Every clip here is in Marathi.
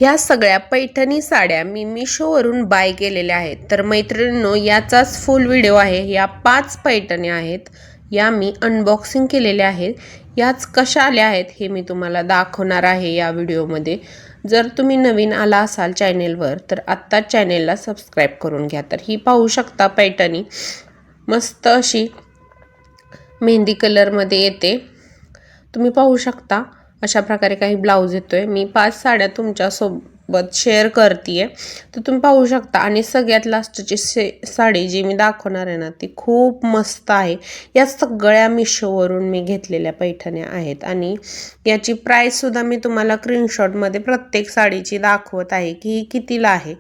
ह्या सगळ्या पैठणी साड्या मी मिशोवरून बाय केलेल्या आहेत। तर मैत्रिणींनो, याचाच फुल व्हिडिओ आहे। या 5 पैठणी आहेत, या मी अनबॉक्सिंग केलेल्या आहेत। याच कशा आल्या आहेत हे मी तुम्हाला दाखवणार आहे या व्हिडिओमध्ये। जर तुम्ही नवीन आला असाल चॅनेलवर तर आत्ताच चॅनेलला सबस्क्राईब करून घ्या। तर ही पाहू शकता पैठणी मस्त अशी मेहंदी कलरमध्ये येते। तुम्ही पाहू शकता अशा प्रकारे काही ब्लाउज येतोय। मी 5 साड्या तुमच्या सोबत शेअर करतेय, तर तुम्ही पाहू शकता। आणि सगळ्यात लास्टची साडी जी मी दाखवणार आहे ना, ती खूप मस्त आहे। या सगळ्या मिशोवरून मी घेतलेल्या पैठण्या आहेत आणि याची प्राइस सुद्धा मी तुम्हाला स्क्रीनशॉटमध्ये प्रत्येक साडीची दाखवत आहे की ही कितीला आहे।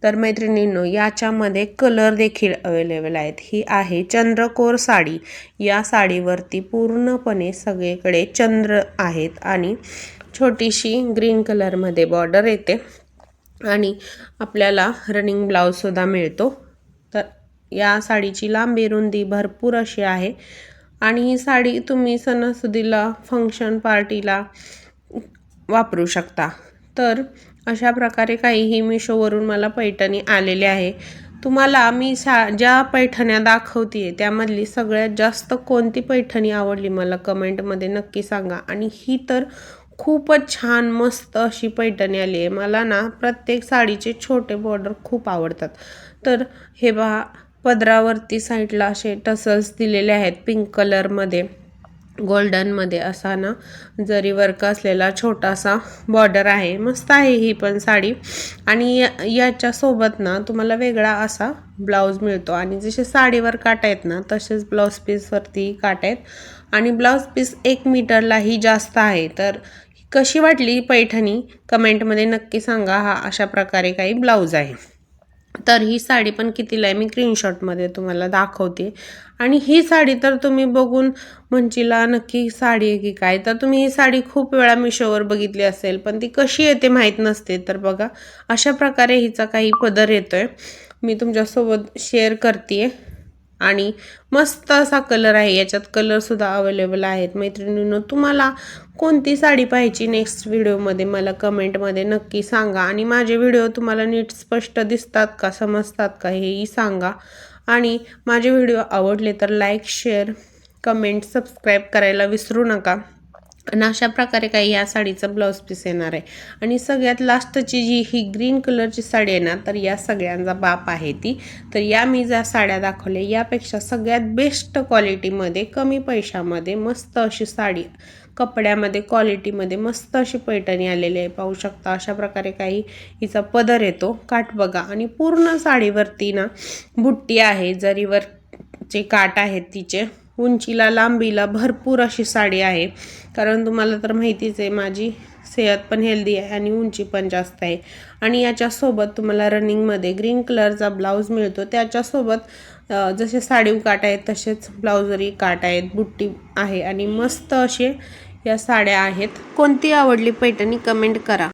तर मैत्रिणींनो, याच्यामध्ये कलर देखील अवेलेबल आहेत। ही आहे चंद्रकोर साडी। या साडीवरती पूर्णपणे सगळीकडे चंद्र आहेत आणि छोटीशी ग्रीन कलरमध्ये बॉर्डर येते आणि आपल्याला रनिंग ब्लाउज सुद्धा मिळतो। तर या साडीची लांबी रुंदी भरपूर अशी आहे आणि ही साडी तुम्ही सणासुदीला फंक्शन पार्टीला वापरू शकता। तर अशा प्रकारे काही मिशोवरून मला पैठणी आलेली आहे। तुम्हाला मी ज्या पैठण्या दाखवते त्यामधली सगळ्यात जास्त कोणती पैठणी आवडली मला कमेंटमध्ये नक्की सांगा। आणि ही तर खूपच छान मस्त अशी पैठणी आली आहे। मला ना प्रत्येक साडीचे छोटे बॉर्डर खूप आवडतात। तर हे पहा, पदरावरती साईडला असे टसल्स दिलेले आहेत पिंक कलरमध्ये, गोल्डनमध्ये असा ना जरी वर्क असलेला छोटासा बॉर्डर आहे। मस्त आहे ही पण साडी। आणि याच्या सोबत ना तुम्हाला वेगळा असा ब्लाउज मिळतो आणि जसे साडीवर काटा आहेत ना तसेच ब्लाउज पीसवरती काटा आहेत आणि ब्लाउज पीस 1 मीटरलाही जास्त आहे। तर कशी वाटली पैठणी कमेंटमध्ये नक्की सांगा। हा अशा प्रकारे काही ब्लाउज आहे। तर ही साडी पण कितीला आहे मी स्क्रीनशॉटमध्ये तुम्हाला दाखवते। आणि ही साडी तर तुम्ही बघून म्हणशीला नक्की साडी आहे की काय। तर तुम्ही ही साडी खूप वेळा मिशोवर बघितली असेल, पण ती कशी येते माहीत नसते। तर बघा अशा प्रकारे हिचा काही पदर येतोय, मी तुमच्यासोबत शेअर करते आणि मस्त असा कलर आहे। याच्यात कलर सुद्धा अवेलेबल आहेत। मैत्रिणींनो, तुम्हाला कोणती साडी पाहिजे नेक्स्ट व्हिडिओमध्ये मला कमेंटमध्ये नक्की सांगा। आणि माझे व्हिडिओ तुम्हाला नीट स्पष्ट दिसतात का, समजतात का हेही सांगा। आणि माझे व्हिडिओ आवडले तर लाईक, शेअर, कमेंट, सबस्क्राईब करायला विसरू नका। आणि अशा प्रकारे काही या साडीचं ब्लाउज पीस येणार आहे। आणि सगळ्यात लास्टची जी ही ग्रीन कलरची साडी आहे ना, तर या सगळ्यांचा बाप आहे ती। तर या मी ज्या साड्या दाखवल्या यापेक्षा सगळ्यात बेस्ट क्वालिटीमध्ये, कमी पैशामध्ये मस्त अशी साडी, कपड्यामध्ये क्वालिटीमध्ये मस्त अशी पैठणी आलेली आहे। पाहू शकता अशा प्रकारे काही हिचा पदर येतो, काठ बघा। आणि पूर्ण साडीवरती ना बुट्टी आहे, जरीवरचे काठ आहेत तिचे। उंचीला लांबीला भरपूर अशी साडी आहे, कारण तुम्हाला तर माहितीच आहे माझी सेहत पण हेल्दी आहे आणि उंची पण जास्त आहे। आणि याच्यासोबत तुम्हाला रनिंगमध्ये ग्रीन कलरचा ब्लाऊज मिळतो। त्याच्यासोबत जसे साडीव काठ आहेत तसेच ब्लाऊजवरही काठ आहेत, बुट्टी आहे आणि मस्त असे या साड्या आहेत। कोणती आवडली पैठणी कमेंट करा।